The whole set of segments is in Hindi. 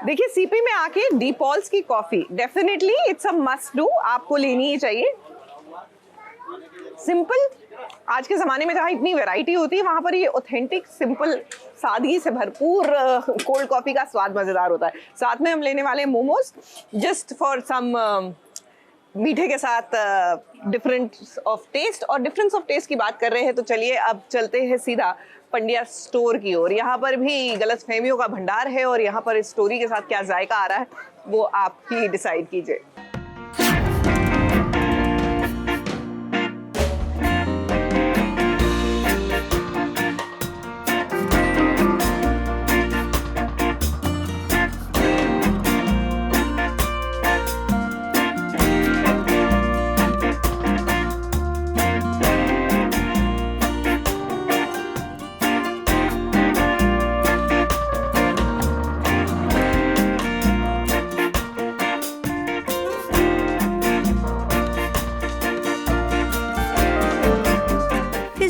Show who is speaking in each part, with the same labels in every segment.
Speaker 1: देखिए सीपी में आके डी पॉल्स की coffee definitely it's a must do, आपको लेनी ही चाहिए। सिंपल, आज के ज़माने में जहाँ इतनी वैरायटी होती है वहाँ पर ये ऑथेंटिक सिंपल सादगी से भरपूर कोल्ड कॉफ़ी का स्वाद मज़ेदार होता है। साथ में हम लेने वाले हैं मोमोज, जस्ट फॉर सम मीठे के साथ डिफरेंस ऑफ टेस्ट। और डिफरेंस ऑफ टेस्ट की बात कर रहे हैं तो चलिए अब चलते हैं सीधा पंड्या स्टोर की ओर। यहाँ पर भी गलतफहमियों का भंडार है और यहाँ पर इस स्टोरी के साथ क्या जायका आ रहा है वो आप ही डिसाइड कीजिए।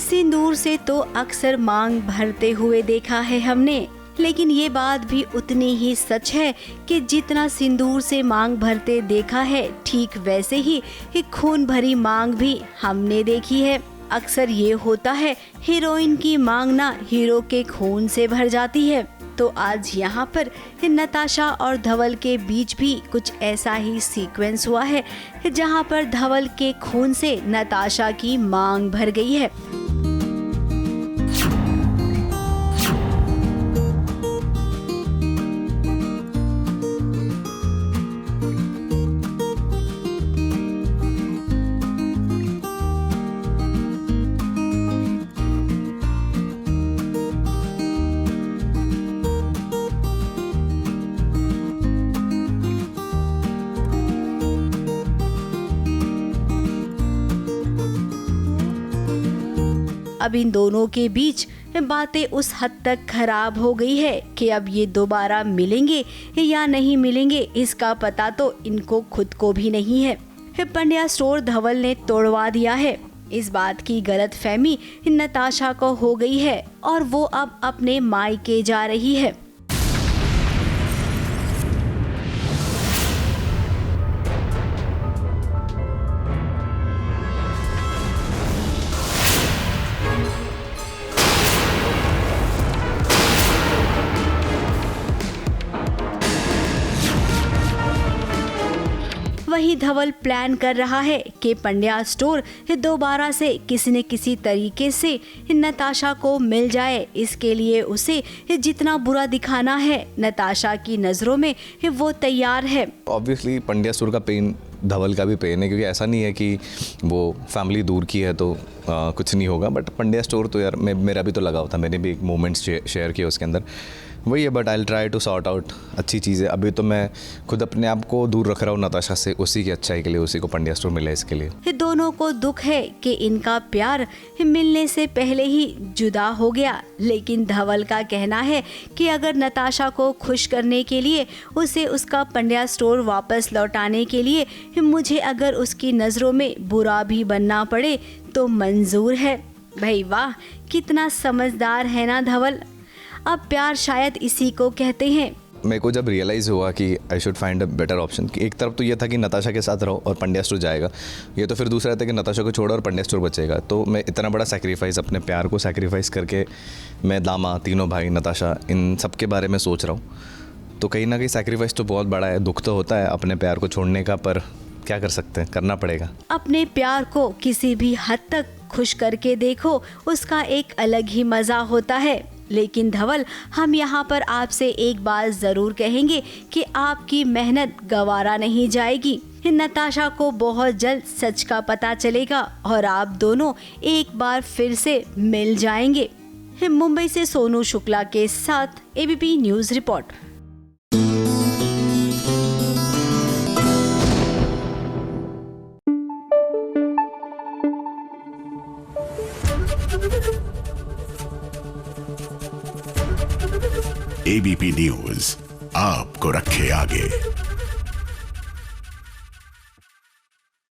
Speaker 2: सिंदूर से तो अक्सर मांग भरते हुए देखा है हमने, लेकिन ये बात भी उतनी ही सच है कि जितना सिंदूर से मांग भरते देखा है ठीक वैसे ही एक खून भरी मांग भी हमने देखी है। अक्सर ये होता है हीरोइन की मांग ना हीरो के खून से भर जाती है, तो आज यहाँ पर नताशा और धवल के बीच भी कुछ ऐसा ही सीक्वेंस हुआ है जहाँ पर धवल के खून से नताशा की मांग भर गई है। अब इन दोनों के बीच बातें उस हद तक खराब हो गई है कि अब ये दोबारा मिलेंगे या नहीं मिलेंगे इसका पता तो इनको खुद को भी नहीं है। पंड्या स्टोर धवल ने तोड़वा दिया है। इस बात की गलतफहमी नताशा को हो गई है और वो अब अपने मायके जा रही है। वही धवल प्लान कर रहा है कि पंड्या स्टोर दोबारा से किसी न किसी तरीके से नताशा को मिल जाए। इसके लिए उसे जितना बुरा दिखाना है नताशा की नज़रों में वो तैयार है।
Speaker 3: ऑब्वियसली पंड्या स्टोर का पेन धवल का भी पेन है, क्योंकि ऐसा नहीं है कि वो फैमिली दूर की है तो कुछ नहीं होगा। बट पंड्या स्टोर तो यार मेरा भी तो लगाव था, मैंने भी एक मोमेंट्स शेयर किए उसके अंदर, वही है। But I will try to sort out अच्छी चीज़ें। अभी तो मैं खुद अपने आप को दूर रख रहा हूँ नताशा से, उसी की अच्छाई के लिए, उसी को पंड्या स्टोर मिला इसके लिए।
Speaker 2: दोनों को दुख है कि इनका प्यार मिलने से पहले ही जुदा हो गया, लेकिन धवल का कहना है कि अगर नताशा को खुश करने के लिए उसे उसका पंड्या स्टोर वापस लौटाने के लिए मुझे अगर उसकी नज़रों में बुरा भी बनना पड़े तो मंजूर है। भाई वाह, कितना समझदार है ना धवल। अब प्यार शायद इसी को कहते हैं।
Speaker 3: मेरे को जब रियलाइज़ हुआ कि I should find a better option, कि एक तरफ तो ये था कि नताशा के साथ रहो और पंड्या स्टोर जाएगा, ये तो फिर दूसरा था कि नताशा को छोड़ो और पंड्या स्टोर बचेगा। तो मैं इतना बड़ा सैक्रिफाइस, अपने प्यार को सैक्रिफाइस करके मैं दामा, तीनों भाई, नताशा, इन सब के बारे में सोच रहा हूँ। तो कहीं ना कहीं सैक्रिफाइस तो बहुत बड़ा है, दुख तो होता है अपने प्यार को छोड़ने का, पर क्या कर सकते हैं, करना पड़ेगा।
Speaker 2: अपने प्यार को किसी भी हद तक खुश करके देखो, उसका एक अलग ही मजा होता है। लेकिन धवल, हम यहाँ पर आपसे एक बात जरूर कहेंगे कि आपकी मेहनत गवारा नहीं जाएगी। नताशा को बहुत जल्द सच का पता चलेगा और आप दोनों एक बार फिर से मिल जाएंगे। मुंबई से सोनू शुक्ला के साथ ABP news report.
Speaker 4: ABP news आपको रखे आगे।